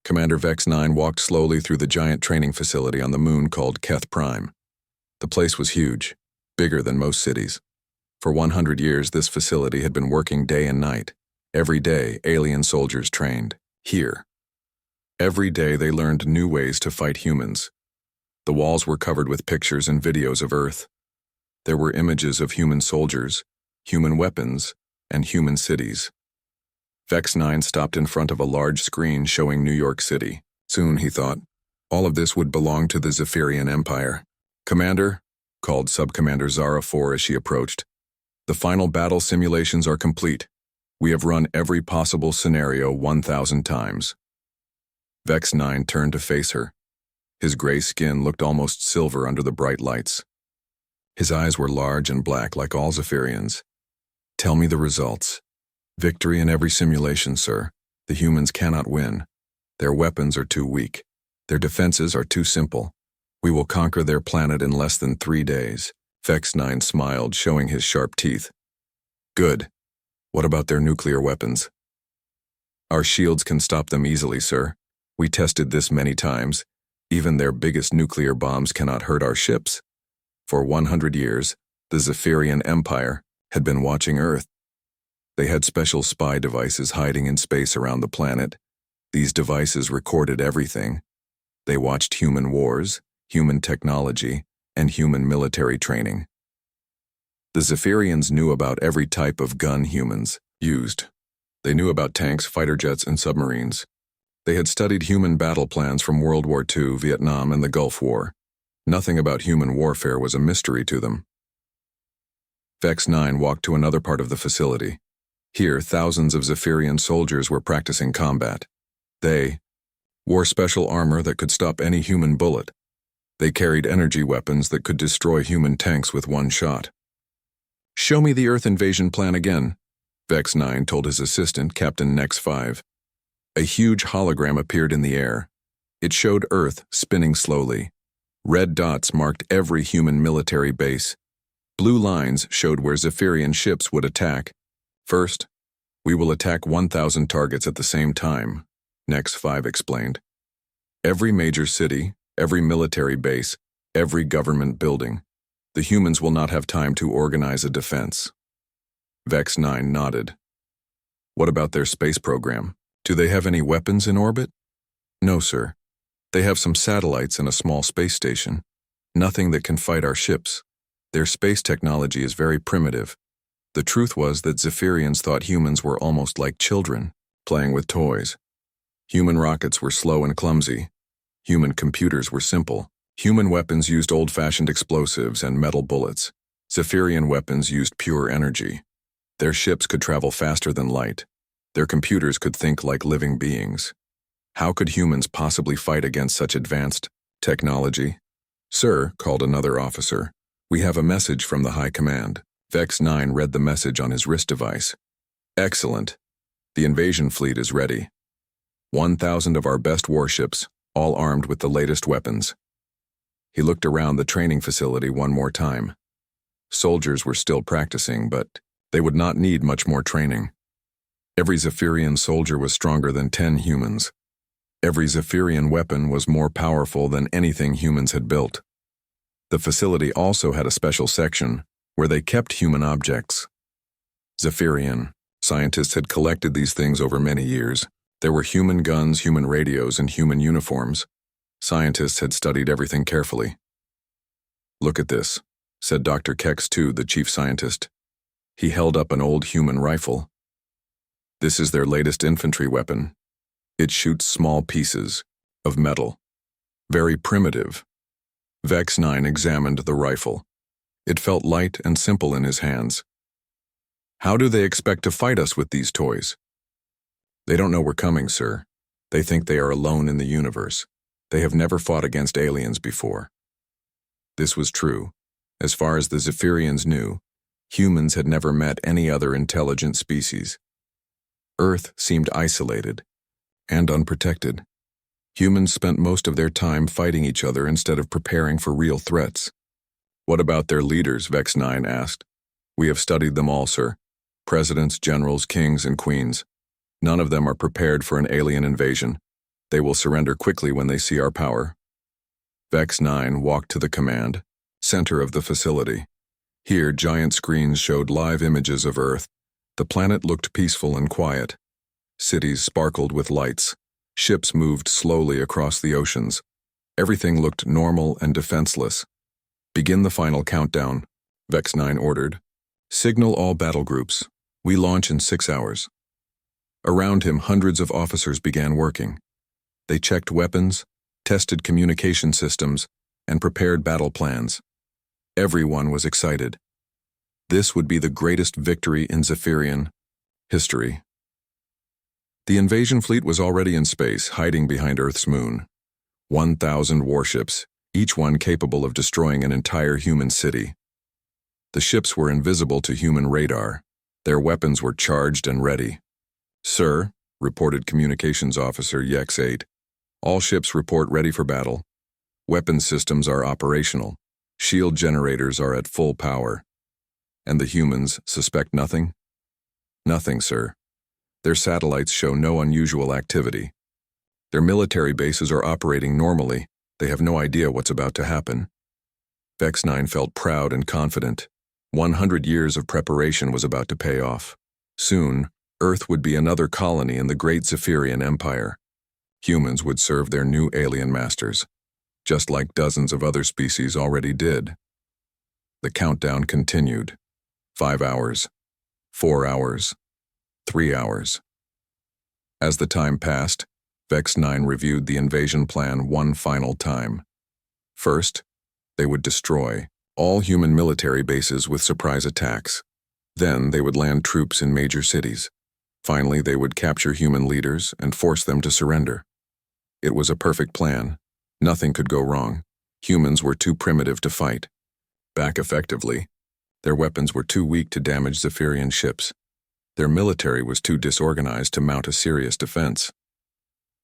Commander Vex-9 walked slowly through the giant training facility on the moon called Keth Prime. The place was huge, bigger than most cities. For 100 years, this facility had been working day and night. Every day, alien soldiers trained. Here. Every day, they learned new ways to fight humans. The walls were covered with pictures and videos of Earth. There were images of human soldiers, human weapons, and human cities. Vex-9 stopped in front of a large screen showing New York City. Soon, he thought, all of this would belong to the Zephyrian Empire. "Commander," called Subcommander Zara 4 as she approached, "the final battle simulations are complete. We have run every possible scenario 1,000 times." Vex-9 turned to face her. His gray skin looked almost silver under the bright lights. His eyes were large and black like all Zephyrians. "Tell me the results." "Victory in every simulation, sir. The humans cannot win. Their weapons are too weak. Their defenses are too simple. We will conquer their planet in less than 3 days." Vex-9 smiled, showing his sharp teeth. "Good. What about their nuclear weapons?" "Our shields can stop them easily, sir. We tested this many times. Even their biggest nuclear bombs cannot hurt our ships." For 100 years, the Zephyrian Empire had been watching Earth. They had special spy devices hiding in space around the planet. These devices recorded everything. They watched human wars, human technology, and human military training. The Zephyrians knew about every type of gun humans used. They knew about tanks, fighter jets, and submarines. They had studied human battle plans from World War II, Vietnam, and the Gulf War. Nothing about human warfare was a mystery to them. Vex-9 walked to another part of the facility. Here, thousands of Zephyrian soldiers were practicing combat. They wore special armor that could stop any human bullet. They carried energy weapons that could destroy human tanks with one shot. "Show me the Earth invasion plan again," Vex-9 told his assistant, Captain Nex-5. A huge hologram appeared in the air. It showed Earth spinning slowly. Red dots marked every human military base. Blue lines showed where Zephyrian ships would attack. "First, we will attack 1,000 targets at the same time," Nex-5 explained. "Every major city, every military base, every government building. The humans will not have time to organize a defense." Vex-9 nodded. "What about their space program? Do they have any weapons in orbit?" "No, sir. They have some satellites and a small space station. Nothing that can fight our ships. Their space technology is very primitive. The truth was that Zephyrians thought humans were almost like children, playing with toys. Human rockets were slow and clumsy. Human computers were simple. Human weapons used old-fashioned explosives and metal bullets. Zephyrian weapons used pure energy. Their ships could travel faster than light. Their computers could think like living beings. How could humans possibly fight against such advanced technology?" "Sir," called another officer, "we have a message from the High Command." Vex-9 read the message on his wrist device. "Excellent. The invasion fleet is ready. 1,000 of our best warships, all armed with the latest weapons." He looked around the training facility one more time. Soldiers were still practicing, but they would not need much more training. Every Zephyrian soldier was stronger than 10 humans. Every Zephyrian weapon was more powerful than anything humans had built. The facility also had a special section where they kept human objects. Zephyrian scientists had collected these things over many years. There were human guns, human radios, and human uniforms. Scientists had studied everything carefully. "Look at this," said Dr. Kex-2, the chief scientist. He held up an old human rifle. "This is their latest infantry weapon. It shoots small pieces of metal. Very primitive." Vex-9 examined the rifle. It felt light and simple in his hands. "How do they expect to fight us with these toys?" "They don't know we're coming, sir. They think they are alone in the universe. They have never fought against aliens before." This was true. As far as the Zephyrians knew, humans had never met any other intelligent species. Earth seemed isolated and unprotected. Humans spent most of their time fighting each other instead of preparing for real threats. "What about their leaders?" Vex-9 asked. "We have studied them all, sir. Presidents, generals, kings, and queens. None of them are prepared for an alien invasion. They will surrender quickly when they see our power. Vex 9 walked to the command center of the facility. Here, giant screens showed live images of Earth. The planet looked peaceful and quiet. Cities sparkled with lights. Ships moved slowly across the oceans. Everything looked normal and defenseless. Begin the final countdown, Vex 9 ordered. Signal all battle groups. We launch in 6 hours. Around him, hundreds of officers began working. They checked weapons, tested communication systems, and prepared battle plans. Everyone was excited. This would be the greatest victory in Zephyrian history. The invasion fleet was already in space, hiding behind Earth's moon. 1,000 warships, each one capable of destroying an entire human city. The ships were invisible to human radar. Their weapons were charged and ready. Sir, reported Communications Officer Yex 8, all ships report ready for battle. Weapon systems are operational. Shield generators are at full power. And the humans suspect nothing? Nothing, sir. Their satellites show no unusual activity. Their military bases are operating normally. They have no idea what's about to happen. Vex 9 felt proud and confident. 100 years of preparation was about to pay off. Soon, Earth would be another colony in the great Zephyrian Empire. Humans would serve their new alien masters, just like dozens of other species already did. The countdown continued. 5 hours, 4 hours, 3 hours. As the time passed, Vex 9 reviewed the invasion plan one final time. First, they would destroy all human military bases with surprise attacks. Then they would land troops in major cities. Finally, they would capture human leaders and force them to surrender. It was a perfect plan. Nothing could go wrong. Humans were too primitive to fight back effectively. Their weapons were too weak to damage Zephyrian ships. Their military was too disorganized to mount a serious defense.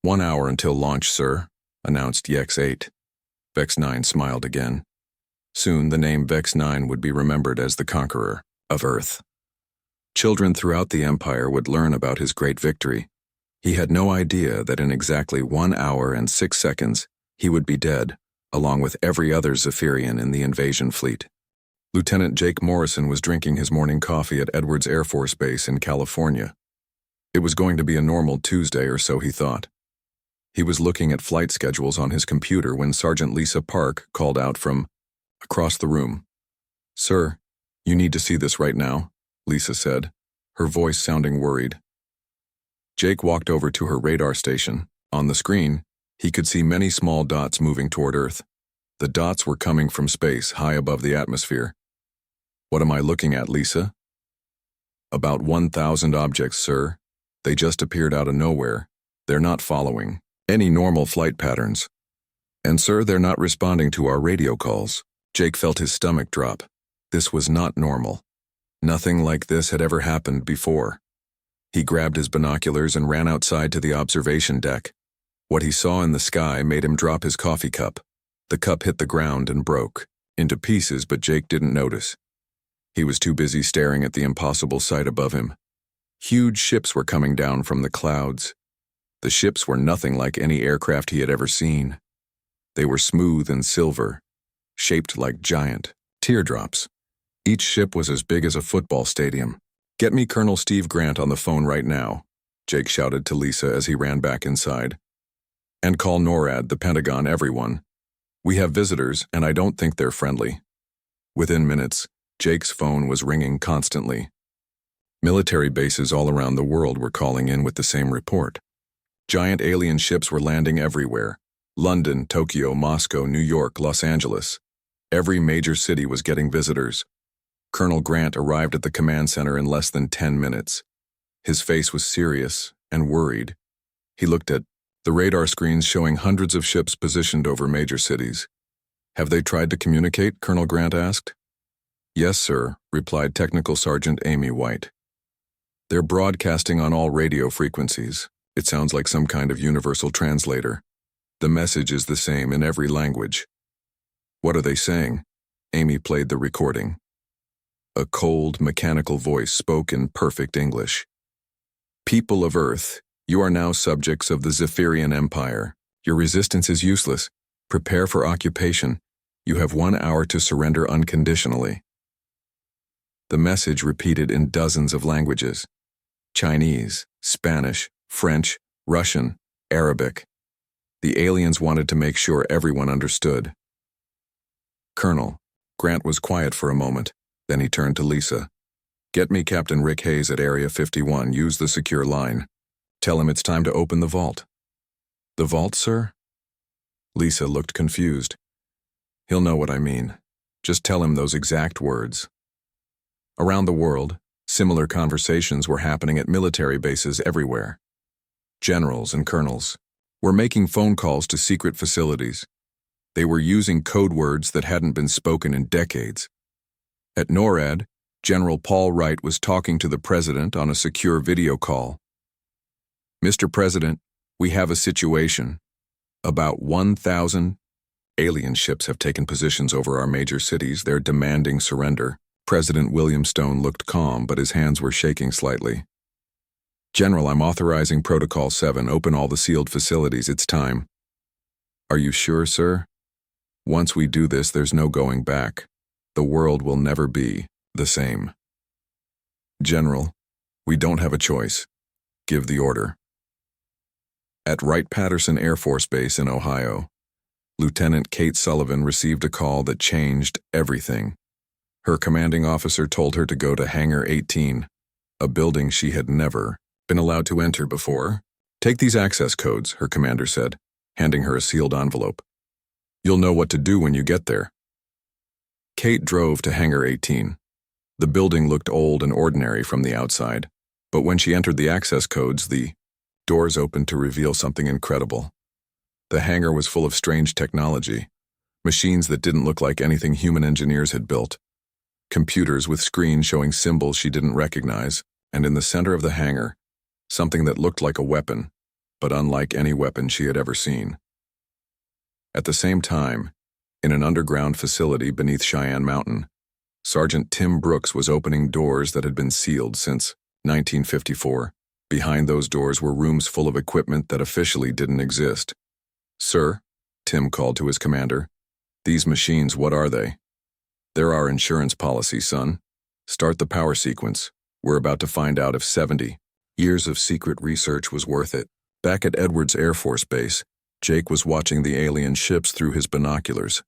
1 hour until launch, sir, announced Yex 8. Vex 9 smiled again. Soon the name Vex 9 would be remembered as the conqueror of Earth. Children throughout the Empire would learn about his great victory. He had no idea that in exactly 1 hour and 6 seconds, he would be dead, along with every other Zephyrian in the invasion fleet. Lieutenant Jake Morrison was drinking his morning coffee at Edwards Air Force Base in California. It was going to be a normal Tuesday or so, he thought. He was looking at flight schedules on his computer when Sergeant Lisa Park called out from across the room. "Sir, you need to see this right now," Lisa said, her voice sounding worried. Jake walked over to her radar station. On the screen, he could see many small dots moving toward Earth. The dots were coming from space, high above the atmosphere. "What am I looking at, Lisa?" "About 1,000 objects, sir. They just appeared out of nowhere. They're not following any normal flight patterns. And sir, they're not responding to our radio calls." Jake felt his stomach drop. This was not normal. Nothing like this had ever happened before. He grabbed his binoculars and ran outside to the observation deck. What he saw in the sky made him drop his coffee cup. The cup hit the ground and broke into pieces, but Jake didn't notice. He was too busy staring at the impossible sight above him. Huge ships were coming down from the clouds. The ships were nothing like any aircraft he had ever seen. They were smooth and silver, shaped like giant teardrops. Each ship was as big as a football stadium. "Get me Colonel Steve Grant on the phone right now," Jake shouted to Lisa as he ran back inside. "And call NORAD, the Pentagon, everyone. We have visitors, and I don't think they're friendly." Within minutes, Jake's phone was ringing constantly. Military bases all around the world were calling in with the same report. Giant alien ships were landing everywhere. London, Tokyo, Moscow, New York, Los Angeles. Every major city was getting visitors. Colonel Grant arrived at the command center in less than 10 minutes. His face was serious and worried. He looked at the radar screens showing hundreds of ships positioned over major cities. "Have they tried to communicate?" Colonel Grant asked. "Yes, sir," replied Technical Sergeant Amy White. "They're broadcasting on all radio frequencies. It sounds like some kind of universal translator. The message is the same in every language." "What are they saying?" Amy played the recording. A cold, mechanical voice spoke in perfect English. "People of Earth, You are now subjects of the Zephyrian Empire. Your resistance is useless. Prepare for occupation. You have 1 hour to surrender unconditionally. The message repeated in dozens of languages: Chinese, Spanish, French, Russian, Arabic. The aliens wanted to make sure everyone understood. Colonel, Grant was quiet for a moment, then he turned to Lisa. Get me Captain Rick Hayes at Area 51. Use the secure line. Tell him it's time to open the vault. The vault, sir? Lisa looked confused. He'll know what I mean. Just tell him those exact words. Around the world, similar conversations were happening at military bases everywhere. Generals and colonels were making phone calls to secret facilities. They were using code words that hadn't been spoken in decades. At NORAD, General Paul Wright was talking to the president on a secure video call. Mr. President, we have a situation. About 1,000 alien ships have taken positions over our major cities. They're demanding surrender. President William Stone looked calm, but his hands were shaking slightly. General, I'm authorizing Protocol 7. Open all the sealed facilities. It's time. Are you sure, sir? Once we do this, there's no going back. The world will never be the same. General, we don't have a choice. Give the order. At Wright-Patterson Air Force Base in Ohio, Lieutenant Kate Sullivan received a call that changed everything. Her commanding officer told her to go to Hangar 18, a building she had never been allowed to enter before. Take these access codes, her commander said, handing her a sealed envelope. You'll know what to do when you get there. Kate drove to Hangar 18. The building looked old and ordinary from the outside, but when she entered the access codes, the doors opened to reveal something incredible. The hangar was full of strange technology, machines that didn't look like anything human engineers had built, computers with screens showing symbols she didn't recognize, and in the center of the hangar, something that looked like a weapon, but unlike any weapon she had ever seen. At the same time, in an underground facility beneath Cheyenne Mountain, Sergeant Tim Brooks was opening doors that had been sealed since 1954. Behind those doors were rooms full of equipment that officially didn't exist. Sir, Tim called to his commander, these machines, what are they? They're our insurance policy, son. Start the power sequence. We're about to find out if 70 years of secret research was worth it. Back at Edwards Air Force Base, Jake was watching the alien ships through his binoculars.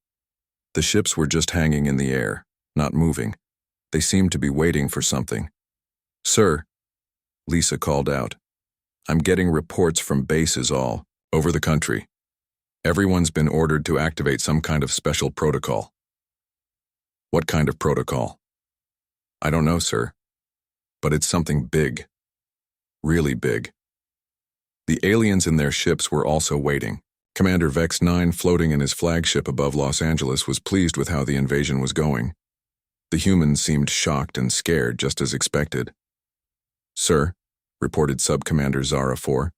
The ships were just hanging in the air, not moving. They seemed to be waiting for something. Sir, Lisa called out, I'm getting reports from bases all over the country. Everyone's been ordered to activate some kind of special protocol. What kind of protocol? I don't know, sir. But it's something big. Really big. The aliens in their ships were also waiting. Commander Vex 9, floating in his flagship above Los Angeles, was pleased with how the invasion was going. The humans seemed shocked and scared, just as expected. Sir, reported Sub-Commander Zara 4,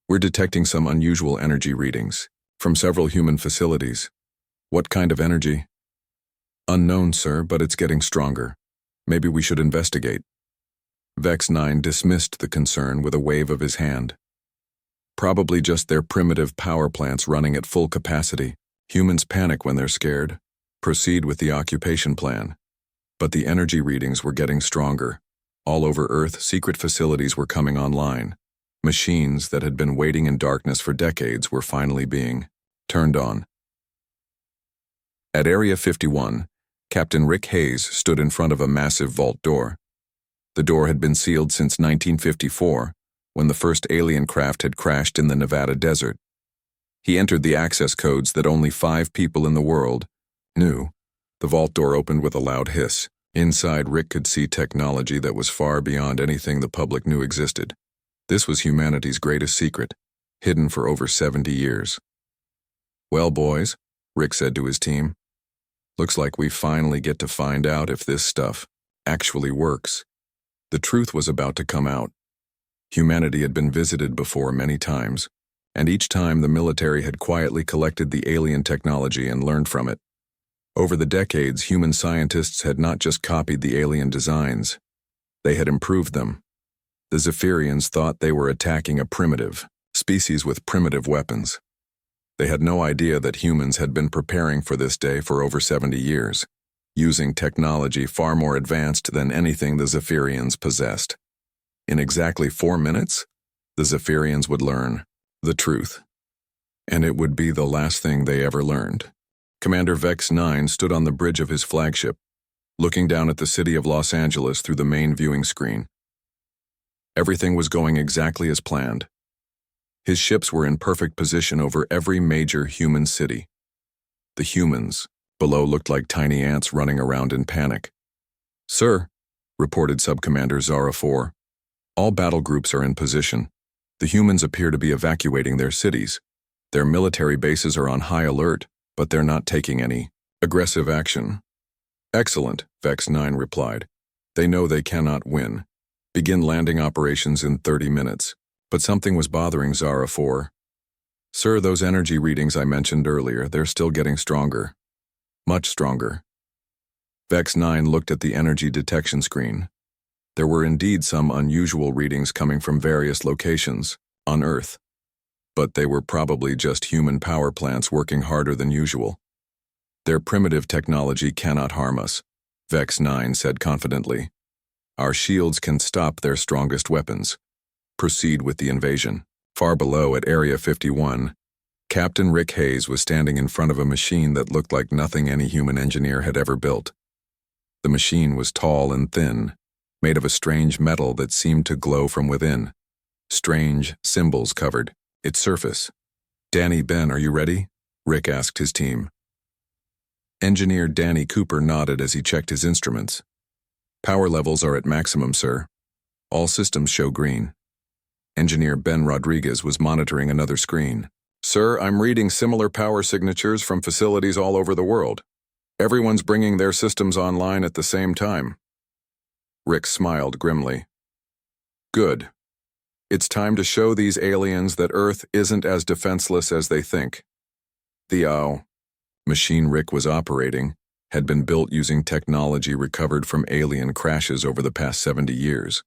we're detecting some unusual energy readings from several human facilities. What kind of energy? Unknown, sir, but it's getting stronger. Maybe we should investigate. Vex 9 dismissed the concern with a wave of his hand. Probably just their primitive power plants running at full capacity. Humans panic when they're scared. Proceed with the occupation plan. But the energy readings were getting stronger. All over Earth, secret facilities were coming online. Machines that had been waiting in darkness for decades were finally being turned on. At Area 51, Captain Rick Hayes stood in front of a massive vault door. The door had been sealed since 1954, when the first alien craft had crashed in the Nevada desert. He entered the access codes that only 5 people in the world knew. The vault door opened with a loud hiss. Inside, Rick could see technology that was far beyond anything the public knew existed. This was humanity's greatest secret, hidden for over 70 years. Well, boys, Rick said to his team, looks like we finally get to find out if this stuff actually works. The truth was about to come out. Humanity had been visited before many times, and each time the military had quietly collected the alien technology and learned from it. Over the decades, human scientists had not just copied the alien designs, they had improved them. The Zephyrians thought they were attacking a primitive species with primitive weapons. They had no idea that humans had been preparing for this day for over 70 years, using technology far more advanced than anything the Zephyrians possessed. In exactly 4 minutes, the Zephyrians would learn the truth. And it would be the last thing they ever learned. Commander Vex 9 stood on the bridge of his flagship, looking down at the city of Los Angeles through the main viewing screen. Everything was going exactly as planned. His ships were in perfect position over every major human city. The humans below looked like tiny ants running around in panic. "Sir," reported Subcommander Zara 4, "all battle groups are in position. The humans appear to be evacuating their cities. Their military bases are on high alert, but they're not taking any aggressive action." "Excellent," Vex 9 replied. "They know they cannot win. Begin landing operations in 30 minutes. But something was bothering Zara 4. "Sir, those energy readings I mentioned earlier, they're still getting stronger. Much stronger." Vex 9 looked at the energy detection screen. There were indeed some unusual readings coming from various locations on Earth, but they were probably just human power plants working harder than usual. "Their primitive technology cannot harm us," Vex 9 said confidently. "Our shields can stop their strongest weapons. Proceed with the invasion." Far below at Area 51, Captain Rick Hayes was standing in front of a machine that looked like nothing any human engineer had ever built. The machine was tall and thin, made of a strange metal that seemed to glow from within. Strange symbols covered its surface. "Danny, Ben, are you ready?" Rick asked his team. Engineer Danny Cooper nodded as he checked his instruments. "Power levels are at maximum, sir. All systems show green." Engineer Ben Rodriguez was monitoring another screen. "Sir, I'm reading similar power signatures from facilities all over the world. Everyone's bringing their systems online at the same time." Rick smiled grimly. "Good. It's time to show these aliens that Earth isn't as defenseless as they think." The machine Rick was operating had been built using technology recovered from alien crashes over the past 70 years.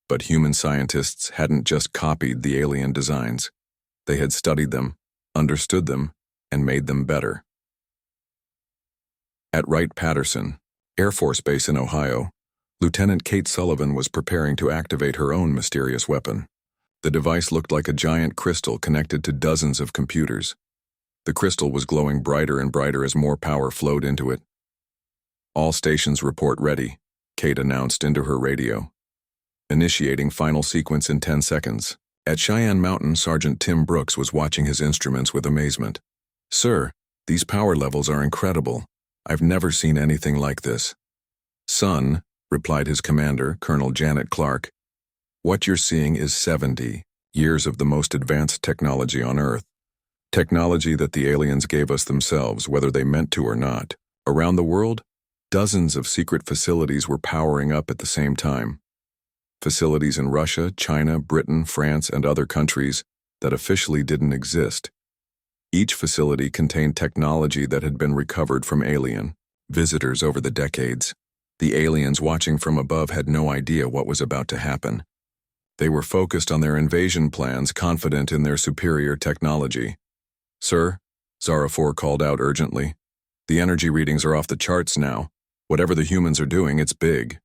But human scientists hadn't just copied the alien designs. They had studied them, understood them, and made them better. At Wright-Patterson Air Force Base in Ohio, Lieutenant Kate Sullivan was preparing to activate her own mysterious weapon. The device looked like a giant crystal connected to dozens of computers. The crystal was glowing brighter and brighter as more power flowed into it. "All stations report ready," Kate announced into her radio. "Initiating final sequence in 10 seconds. At Cheyenne Mountain, Sergeant Tim Brooks was watching his instruments with amazement. "Sir, these power levels are incredible. I've never seen anything like this." "Son," replied his commander, Colonel Janet Clark, "what you're seeing is 70 years of the most advanced technology on Earth. Technology that the aliens gave us themselves, whether they meant to or not. Around the world, dozens of secret facilities were powering up at the same time. Facilities in Russia, China, Britain, France, and other countries that officially didn't exist. Each facility contained technology that had been recovered from alien visitors over the decades. The aliens watching from above had no idea what was about to happen. They were focused on their invasion plans, confident in their superior technology. "Sir," Zara 4 called out urgently, "the energy readings are off the charts now. Whatever the humans are doing, it's big."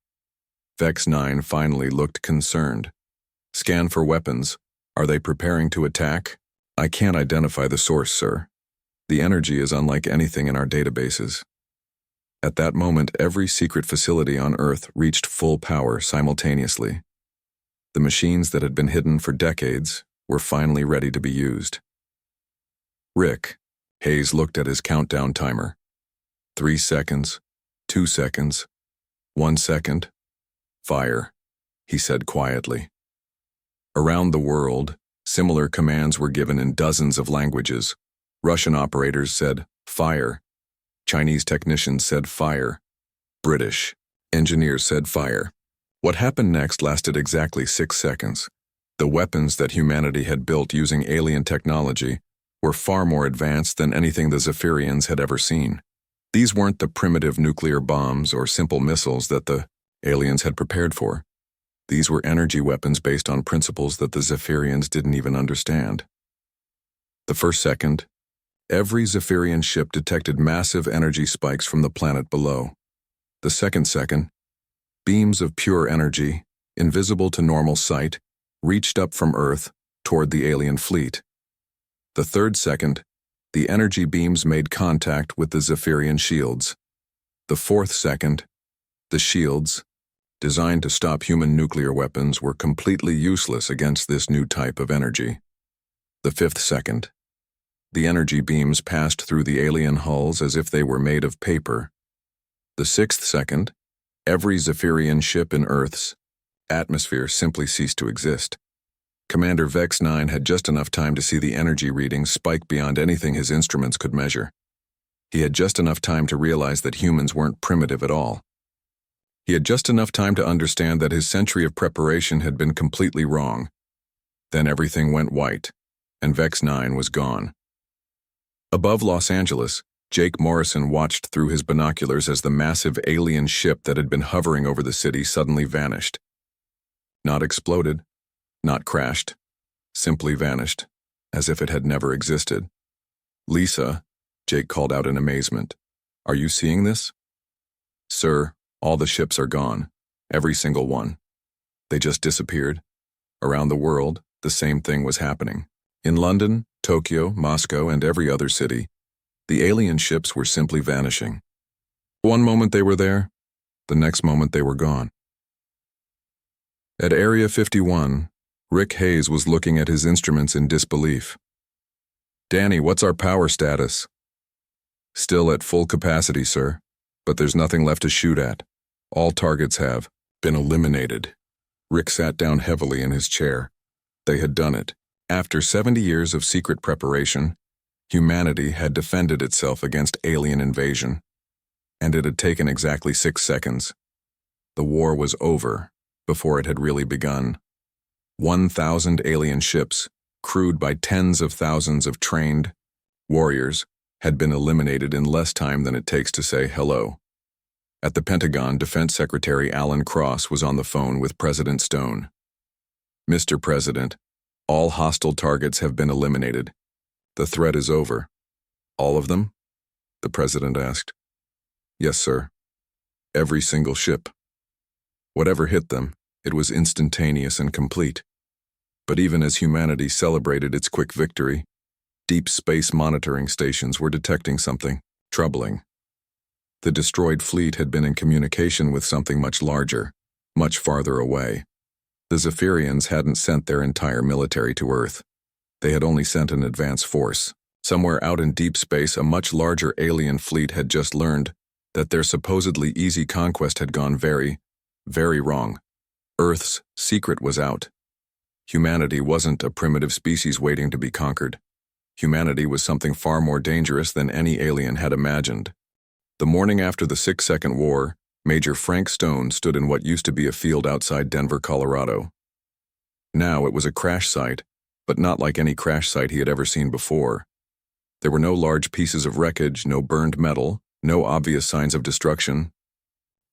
Vex 9 finally looked concerned. "Scan for weapons. Are they preparing to attack?" "I can't identify the source, sir. The energy is unlike anything in our databases." At that moment, every secret facility on Earth reached full power simultaneously. The machines that had been hidden for decades were finally ready to be used. "Rick," Hayes looked at his countdown timer. 3 seconds, 2 seconds, 1 second. "Fire," he said quietly. Around the world, similar commands were given in dozens of languages. Russian operators said, "Fire." Chinese technicians said, "Fire." British engineers said, "Fire." What happened next lasted exactly 6 seconds. The weapons that humanity had built using alien technology were far more advanced than anything the Zephyrians had ever seen. These weren't the primitive nuclear bombs or simple missiles that the aliens had prepared for. These were energy weapons based on principles that the Zephyrians didn't even understand. The first second, every Zephyrian ship detected massive energy spikes from the planet below. The second second, beams of pure energy, invisible to normal sight, reached up from Earth toward the alien fleet. The third second, the energy beams made contact with the Zephyrian shields. The fourth second, the shields, designed to stop human nuclear weapons, were completely useless against this new type of energy. The fifth second, the energy beams passed through the alien hulls as if they were made of paper. The sixth second, every Zephyrian ship in Earth's atmosphere simply ceased to exist. Commander Vex 9 had just enough time to see the energy readings spike beyond anything his instruments could measure. He had just enough time to realize that humans weren't primitive at all. He had just enough time to understand that his century of preparation had been completely wrong. Then everything went white, and Vex 9 was gone. Above Los Angeles, Jake Morrison watched through his binoculars as the massive alien ship that had been hovering over the city suddenly vanished. Not exploded, not crashed, simply vanished, as if it had never existed. "Lisa," Jake called out in amazement, "are you seeing this?" "Sir, all the ships are gone, every single one. They just disappeared." Around the world, the same thing was happening. In London, Tokyo, Moscow, and every other city, the alien ships were simply vanishing. One moment they were there, the next moment they were gone. At Area 51, Rick Hayes was looking at his instruments in disbelief. "Danny, what's our power status?" "Still at full capacity, sir, but there's nothing left to shoot at. All targets have been eliminated." Rick sat down heavily in his chair. They had done it. After 70 years of secret preparation, humanity had defended itself against alien invasion, and it had taken exactly 6 seconds. The war was over before it had really begun. 1,000 alien ships, crewed by tens of thousands of trained warriors, had been eliminated in less time than it takes to say hello. At the Pentagon, Defense Secretary Alan Cross was on the phone with President Stone. "Mr. President, all hostile targets have been eliminated. The threat is over." "All of them?" the President asked. "Yes, sir. Every single ship. Whatever hit them, it was instantaneous and complete." But even as humanity celebrated its quick victory, deep space monitoring stations were detecting something troubling. The destroyed fleet had been in communication with something much larger, much farther away. The Zephyrians hadn't sent their entire military to Earth. They had only sent an advance force. Somewhere out in deep space, a much larger alien fleet had just learned that their supposedly easy conquest had gone very, very wrong. Earth's secret was out. Humanity wasn't a primitive species waiting to be conquered. Humanity was something far more dangerous than any alien had imagined. The morning after the 6-second war, Major Frank Stone stood in what used to be a field outside Denver, Colorado. Now it was a crash site, but not like any crash site he had ever seen before. There were no large pieces of wreckage, no burned metal, no obvious signs of destruction.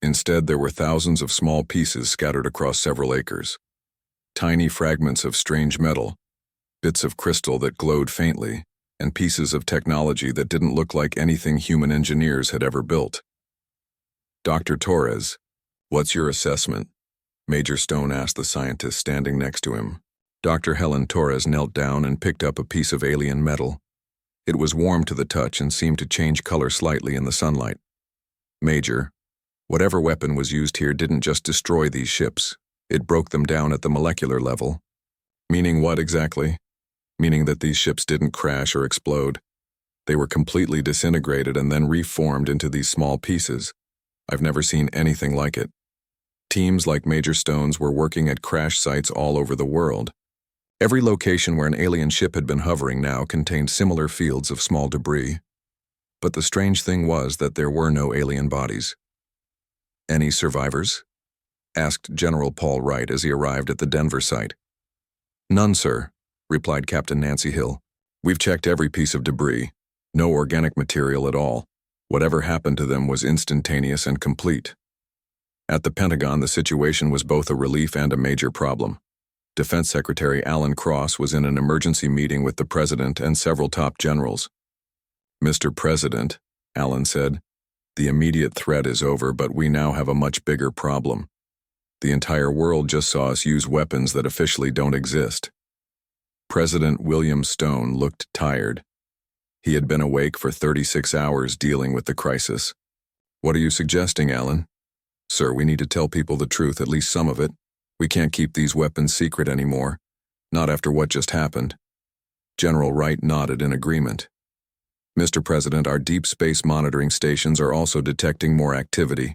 Instead, there were thousands of small pieces scattered across several acres. Tiny fragments of strange metal, bits of crystal that glowed faintly, and pieces of technology that didn't look like anything human engineers had ever built. "Dr. Torres, what's your assessment?" Major Stone asked the scientist standing next to him. Dr. Helen Torres knelt down and picked up a piece of alien metal. It was warm to the touch and seemed to change color slightly in the sunlight. "Major, whatever weapon was used here didn't just destroy these ships. It broke them down at the molecular level." "Meaning what exactly?" "Meaning that these ships didn't crash or explode. They were completely disintegrated and then reformed into these small pieces. I've never seen anything like it." Teams like Major Stone's were working at crash sites all over the world. Every location where an alien ship had been hovering now contained similar fields of small debris. But the strange thing was that there were no alien bodies. "Any survivors?" asked General Paul Wright as he arrived at the Denver site. "None, sir," replied Captain Nancy Hill. "We've checked every piece of debris. No organic material at all. Whatever happened to them was instantaneous and complete." At the Pentagon, the situation was both a relief and a major problem. Defense Secretary Alan Cross was in an emergency meeting with the President and several top generals. "Mr. President," Alan said, "the immediate threat is over, but we now have a much bigger problem. The entire world just saw us use weapons that officially don't exist." President William Stone looked tired. He had been awake for 36 hours dealing with the crisis. "What are you suggesting, Alan?" "Sir, we need to tell people the truth, at least some of it. We can't keep these weapons secret anymore. Not after what just happened." General Wright nodded in agreement. "Mr. President, our deep space monitoring stations are also detecting more activity.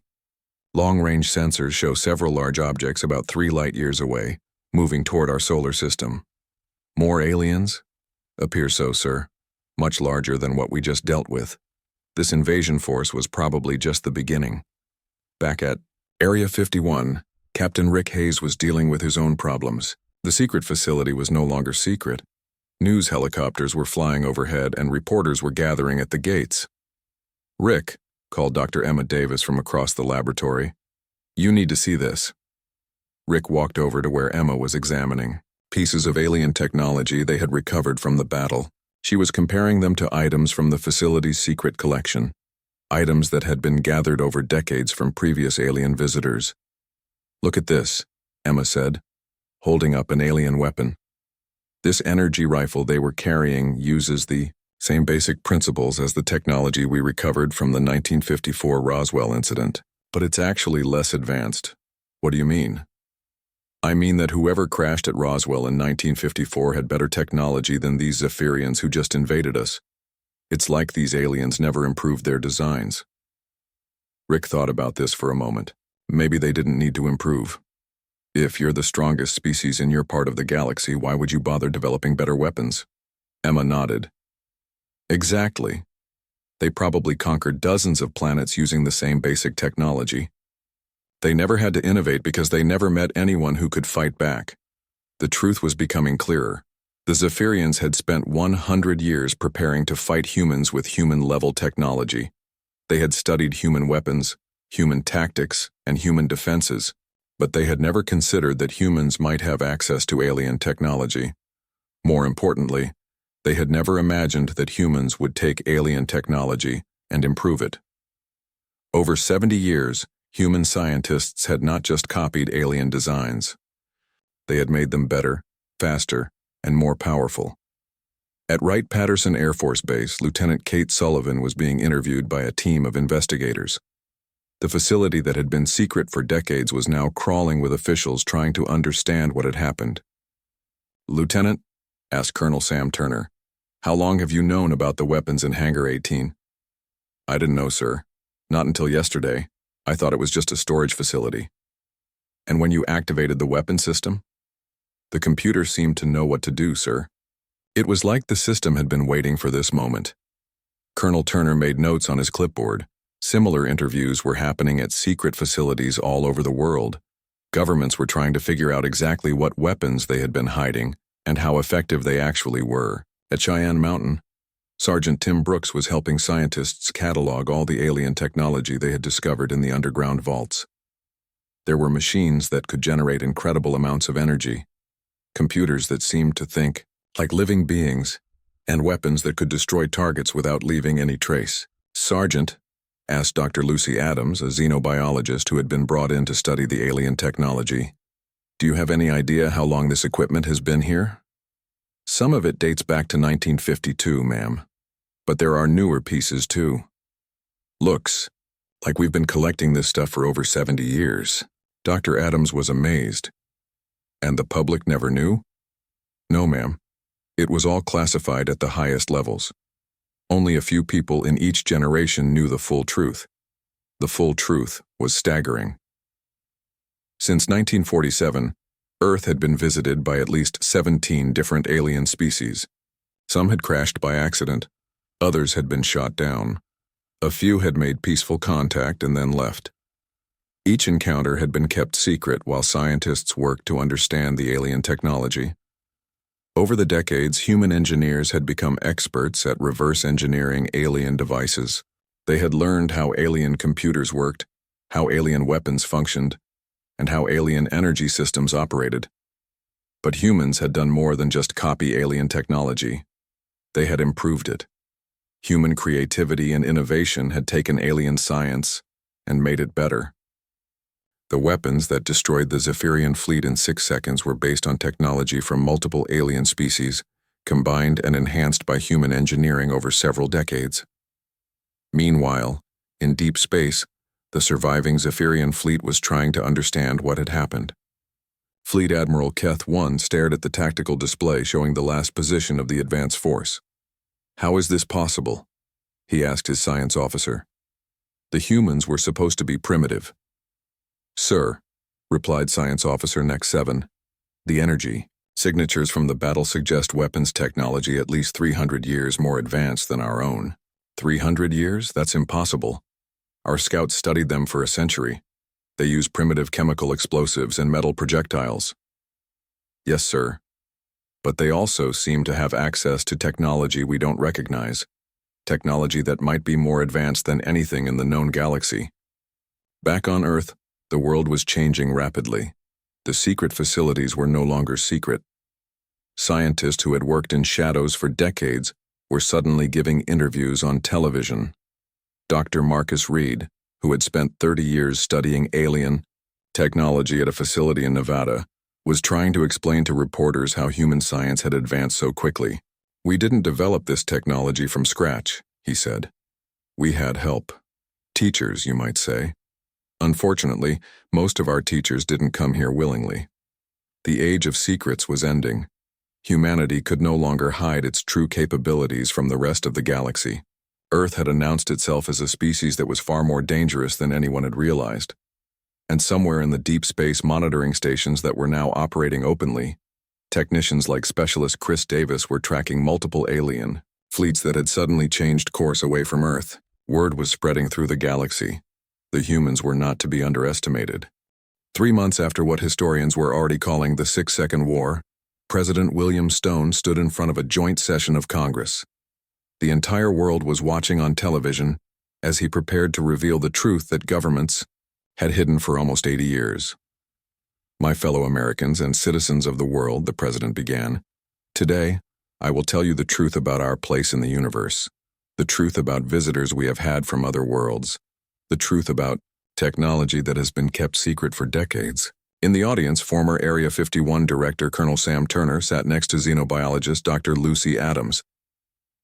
Long-range sensors show several large objects about 3 light-years away, moving toward our solar system." "More aliens?" "Appears so, sir. Much larger than what we just dealt with. This invasion force was probably just the beginning." Back at Area 51, Captain Rick Hayes was dealing with his own problems. The secret facility was no longer secret. News helicopters were flying overhead and reporters were gathering at the gates. "Rick," called Dr. Emma Davis from across the laboratory, "you need to see this." Rick walked over to where Emma was examining pieces of alien technology they had recovered from the battle. She was comparing them to items from the facility's secret collection, items that had been gathered over decades from previous alien visitors. "Look at this," Emma said, holding up an alien weapon. "This energy rifle they were carrying uses the same basic principles as the technology we recovered from the 1954 Roswell incident, but it's actually less advanced." "What do you mean?" "I mean that whoever crashed at Roswell in 1954 had better technology than these Zephyrians who just invaded us. It's like these aliens never improved their designs." Rick thought about this for a moment. Maybe they didn't need to improve. If you're the strongest species in your part of the galaxy, why would you bother developing better weapons? Emma nodded. Exactly. They probably conquered dozens of planets using the same basic technology. They never had to innovate because they never met anyone who could fight back. The truth was becoming clearer. The Zephyrians had spent 100 years preparing to fight humans with human-level technology. They had studied human weapons, human tactics, and human defenses, but they had never considered that humans might have access to alien technology. More importantly, they had never imagined that humans would take alien technology and improve it. Over 70 years, human scientists had not just copied alien designs. They had made them better, faster, and more powerful. At Wright-Patterson Air Force Base, Lieutenant Kate Sullivan was being interviewed by a team of investigators. The facility that had been secret for decades was now crawling with officials trying to understand what had happened. "Lieutenant," asked Colonel Sam Turner, "how long have you known about the weapons in Hangar 18? "I didn't know, sir. Not until yesterday. I thought it was just a storage facility." "And when you activated the weapon system?" "The computer seemed to know what to do, sir." It was like the system had been waiting for this moment. Colonel Turner made notes on his clipboard. Similar interviews were happening at secret facilities all over the world. Governments were trying to figure out exactly what weapons they had been hiding and how effective they actually were. At Cheyenne Mountain, Sergeant Tim Brooks was helping scientists catalog all the alien technology they had discovered in the underground vaults. There were machines that could generate incredible amounts of energy, computers that seemed to think like living beings, and weapons that could destroy targets without leaving any trace. "Sergeant," asked Dr. Lucy Adams, a xenobiologist who had been brought in to study the alien technology, "do you have any idea how long this equipment has been here?" "Some of it dates back to 1952, ma'am. But there are newer pieces, too. Looks like we've been collecting this stuff for over 70 years. Dr. Adams was amazed. "And the public never knew?" "No, ma'am. It was all classified at the highest levels. Only a few people in each generation knew the full truth. The full truth was staggering. Since 1947, Earth had been visited by at least 17 different alien species. Some had crashed by accident. Others had been shot down. A few had made peaceful contact and then left. Each encounter had been kept secret while scientists worked to understand the alien technology. Over the decades, human engineers had become experts at reverse engineering alien devices. They had learned how alien computers worked how alien weapons functioned, and how alien energy systems operated. But humans had done more than just copy alien technology. They had improved it. Human creativity and innovation had taken alien science and made it better. The weapons that destroyed the Zephyrian fleet in 6 seconds were based on technology from multiple alien species, combined and enhanced by human engineering over several decades. Meanwhile, in deep space, the surviving Zephyrian fleet was trying to understand what had happened. Fleet Admiral Keth 1 stared at the tactical display showing the last position of the advance force. "How is this possible?" he asked his science officer. "The humans were supposed to be primitive." "Sir," replied Science Officer Next 7, "the energy signatures from the battle suggest weapons technology at least 300 years more advanced than our own." 300 years? That's impossible. Our scouts studied them for a century. They use primitive chemical explosives and metal projectiles. Yes, sir. But they also seem to have access to technology we don't recognize, technology that might be more advanced than anything in the known galaxy. Back on Earth, the world was changing rapidly. The secret facilities were no longer secret. Scientists who had worked in shadows for decades were suddenly giving interviews on television. Dr. Marcus Reed, who had spent 30 years studying alien technology at a facility in Nevada, was trying to explain to reporters how human science had advanced so quickly. "We didn't develop this technology from scratch," he said. "We had help. Teachers, you might say. Unfortunately, most of our teachers didn't come here willingly. The age of secrets was ending. Humanity could no longer hide its true capabilities from the rest of the galaxy. Earth had announced itself as a species that was far more dangerous than anyone had realized. And somewhere in the deep space monitoring stations that were now operating openly, technicians like Specialist Chris Davis were tracking multiple alien fleets that had suddenly changed course away from Earth. Word was spreading through the galaxy. The humans were not to be underestimated. 3 months after what historians were already calling the 6-Second War, President William Stone stood in front of a joint session of Congress. The entire world was watching on television as he prepared to reveal the truth that governments had hidden for almost 80 years. "My fellow Americans and citizens of the world," the president began, "today, I will tell you the truth about our place in the universe, the truth about visitors we have had from other worlds, the truth about technology that has been kept secret for decades." In the audience, former Area 51 Director Colonel Sam Turner sat next to xenobiologist Dr. Lucy Adams.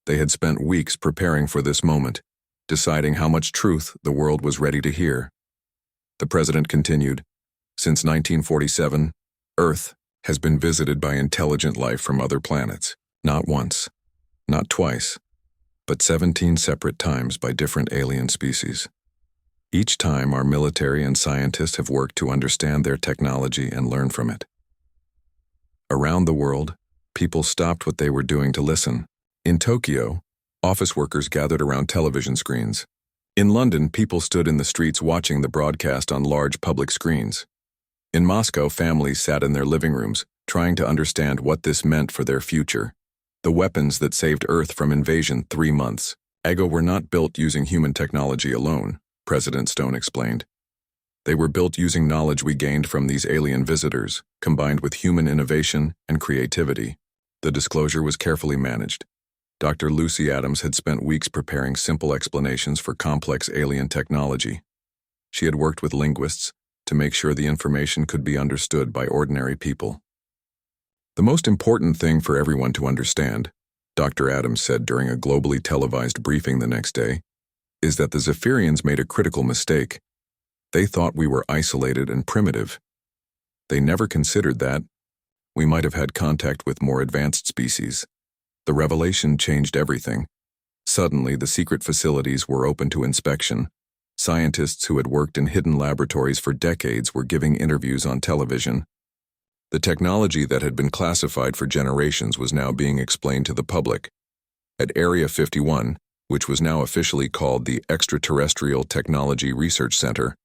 They had spent weeks preparing for this moment, deciding how much truth the world was ready to hear. The president continued, "Since 1947, Earth has been visited by intelligent life from other planets. Not once, not twice, but 17 separate times by different alien species. Each time, our military and scientists have worked to understand their technology and learn from it. Around the world, people stopped what they were doing to listen. In Tokyo, office workers gathered around television screens. In London, people stood in the streets watching the broadcast on large public screens. In Moscow, families sat in their living rooms, trying to understand what this meant for their future. The weapons that saved Earth from invasion 3 months ago were not built using human technology alone, President Stone explained. They were built using knowledge we gained from these alien visitors, combined with human innovation and creativity. The disclosure was carefully managed. Dr. Lucy Adams had spent weeks preparing simple explanations for complex alien technology. She had worked with linguists to make sure the information could be understood by ordinary people. "The most important thing for everyone to understand," Dr. Adams said during a globally televised briefing the next day, "is that the Zephyrians made a critical mistake. They thought we were isolated and primitive. They never considered that we might have had contact with more advanced species. The revelation changed everything. Suddenly, the secret facilities were open to inspection. Scientists who had worked in hidden laboratories for decades were giving interviews on television. The technology that had been classified for generations was now being explained to the public. At Area 51, which was now officially called the Extraterrestrial Technology Research Center,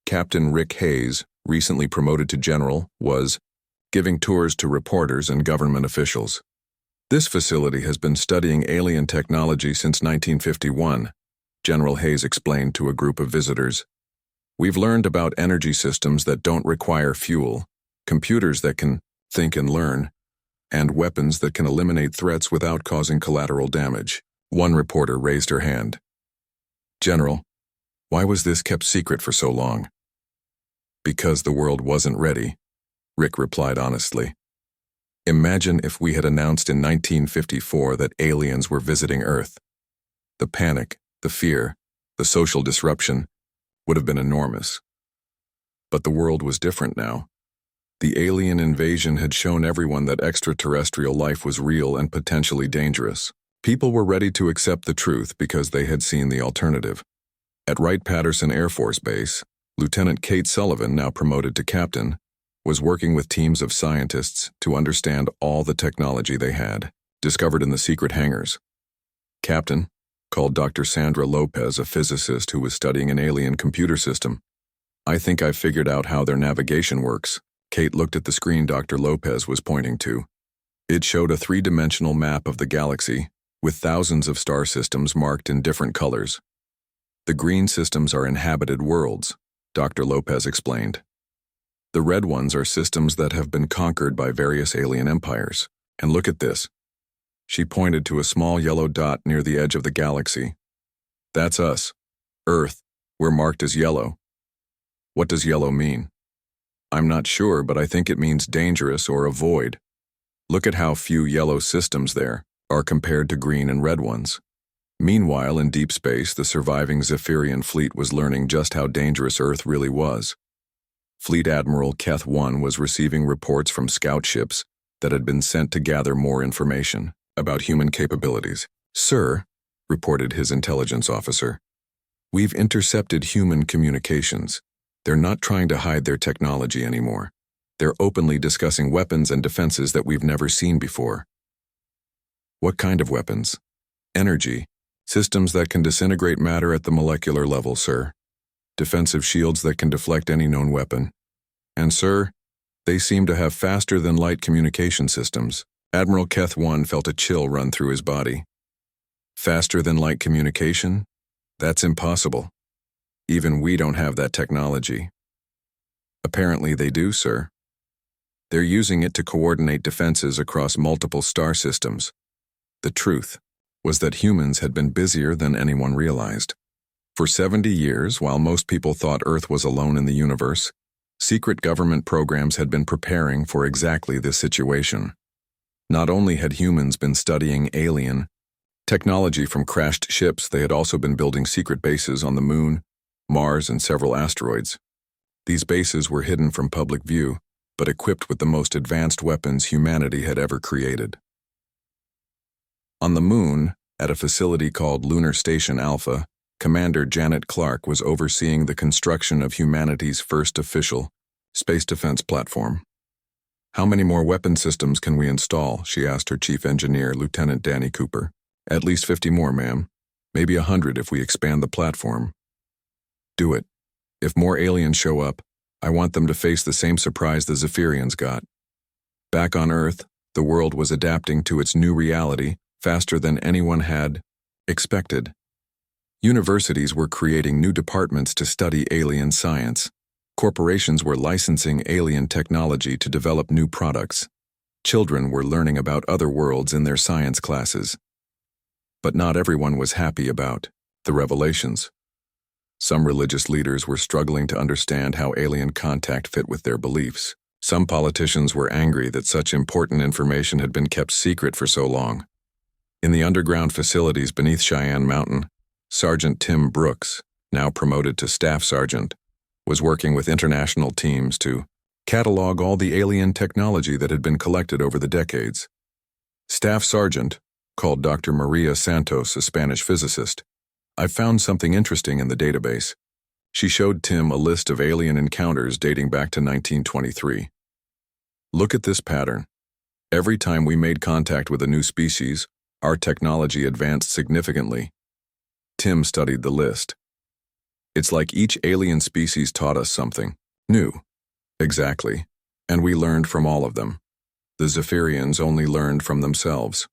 Captain Rick Hayes, recently promoted to general, was giving tours to reporters and government officials. "This facility has been studying alien technology since 1951, General Hayes explained to a group of visitors. We've learned about energy systems that don't require fuel, computers that can think and learn, and weapons that can eliminate threats without causing collateral damage. One reporter raised her hand. General, why was this kept secret for so long? Because the world wasn't ready, Rick replied honestly. Imagine if we had announced in 1954 that aliens were visiting Earth. The panic, the fear, the social disruption would have been enormous. But the world was different now. The alien invasion had shown everyone that extraterrestrial life was real and potentially dangerous. People were ready to accept the truth because they had seen the alternative. At Wright-Patterson Air Force Base, Lieutenant Kate Sullivan, now promoted to captain, was working with teams of scientists to understand all the technology they had, discovered in the secret hangars. Captain called Dr. Sandra Lopez, a physicist who was studying an alien computer system. I think I've figured out how their navigation works. Kate looked at the screen Dr. Lopez was pointing to. It showed a three-dimensional map of the galaxy, with thousands of star systems marked in different colors. The green systems are inhabited worlds, Dr. Lopez explained. The red ones are systems that have been conquered by various alien empires. And look at this. She pointed to a small yellow dot near the edge of the galaxy. That's us. Earth. We're marked as yellow. What does yellow mean? I'm not sure, but I think it means dangerous or avoid. Look at how few yellow systems there are compared to green and red ones. Meanwhile, in deep space, the surviving Zephyrian fleet was learning just how dangerous Earth really was. Fleet Admiral Keth 1 was receiving reports from scout ships that had been sent to gather more information about human capabilities. Sir, reported his intelligence officer, we've intercepted human communications. They're not trying to hide their technology anymore. They're openly discussing weapons and defenses that we've never seen before. What kind of weapons? Energy. Systems that can disintegrate matter at the molecular level, sir. Defensive shields that can deflect any known weapon. And, sir, they seem to have faster-than-light communication systems. Admiral Keth 1 felt a chill run through his body. Faster-than-light communication? That's impossible. Even we don't have that technology. Apparently they do, sir. They're using it to coordinate defenses across multiple star systems. The truth was that humans had been busier than anyone realized. For 70 years, while most people thought Earth was alone in the universe, secret government programs had been preparing for exactly this situation. Not only had humans been studying alien technology from crashed ships, they had also been building secret bases on the Moon, Mars, and several asteroids. These bases were hidden from public view, but equipped with the most advanced weapons humanity had ever created. On the Moon, at a facility called Lunar Station Alpha, Commander Janet Clark was overseeing the construction of humanity's first official space defense platform. How many more weapon systems can we install? She asked her chief engineer, Lieutenant Danny Cooper. At least 50 more, ma'am. Maybe 100 if we expand the platform. Do it. If more aliens show up, I want them to face the same surprise the Zephyrians got. Back on Earth, the world was adapting to its new reality faster than anyone had expected. Universities were creating new departments to study alien science. Corporations were licensing alien technology to develop new products. Children were learning about other worlds in their science classes. But not everyone was happy about the revelations. Some religious leaders were struggling to understand how alien contact fit with their beliefs. Some politicians were angry that such important information had been kept secret for so long. In the underground facilities beneath Cheyenne Mountain, Sergeant Tim Brooks, now promoted to Staff Sergeant, was working with international teams to catalog all the alien technology that had been collected over the decades. Staff Sergeant called Dr. Maria Santos, a Spanish physicist. I found something interesting in the database. She showed Tim a list of alien encounters dating back to 1923. Look at this pattern. Every time we made contact with a new species, our technology advanced significantly. Tim studied the list. It's like each alien species taught us something new. Exactly. And we learned from all of them. The Zephyrians only learned from themselves.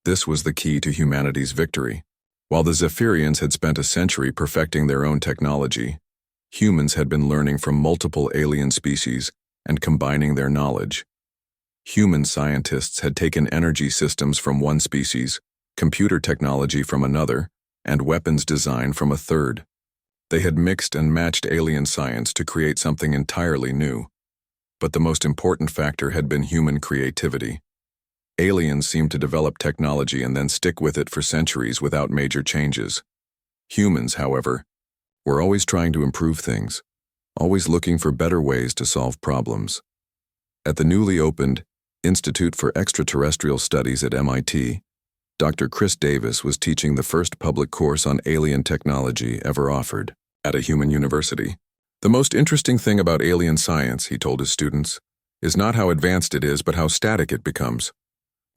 This was the key to humanity's victory. While the Zephyrians had spent a century perfecting their own technology, Humans had been learning from multiple alien species and combining their knowledge. Human scientists had taken energy systems from one species, computer technology from another, and weapons design from a third. They had mixed and matched alien science to create something entirely new. But the most important factor had been human creativity. Aliens seemed to develop technology and then stick with it for centuries without major changes. Humans, however, were always trying to improve things, always looking for better ways to solve problems. At the newly opened Institute for Extraterrestrial Studies at MIT, Dr. Chris Davis was teaching the first public course on alien technology ever offered at a human university. The most interesting thing about alien science, he told his students, is not how advanced it is, but how static it becomes.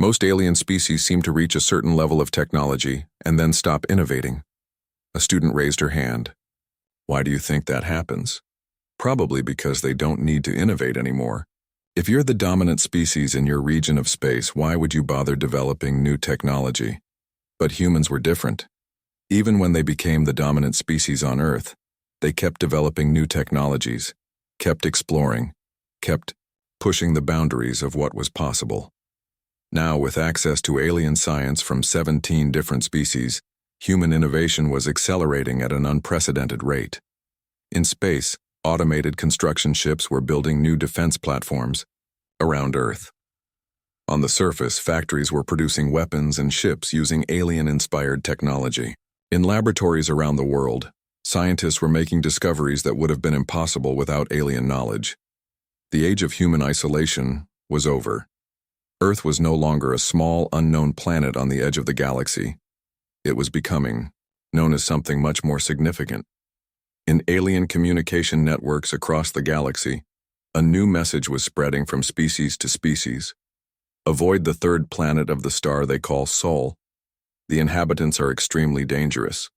Most alien species seem to reach a certain level of technology and then stop innovating. A student raised her hand. Why do you think that happens? Probably because they don't need to innovate anymore. If you're the dominant species in your region of space, why would you bother developing new technology? But humans were different. Even when they became the dominant species on Earth, they kept developing new technologies, kept exploring, kept pushing the boundaries of what was possible. Now, with access to alien science from 17 different species, human innovation was accelerating at an unprecedented rate. In space, automated construction ships were building new defense platforms around Earth. On the surface, factories were producing weapons and ships using alien-inspired technology. In laboratories around the world, scientists were making discoveries that would have been impossible without alien knowledge. The age of human isolation was over. Earth was no longer a small, unknown planet on the edge of the galaxy. It was becoming known as something much more significant. In alien communication networks across the galaxy, a new message was spreading from species to species. Avoid the third planet of the star they call Sol. The inhabitants are extremely dangerous.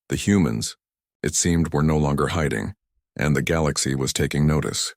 The humans, it seemed, were no longer hiding, and the galaxy was taking notice.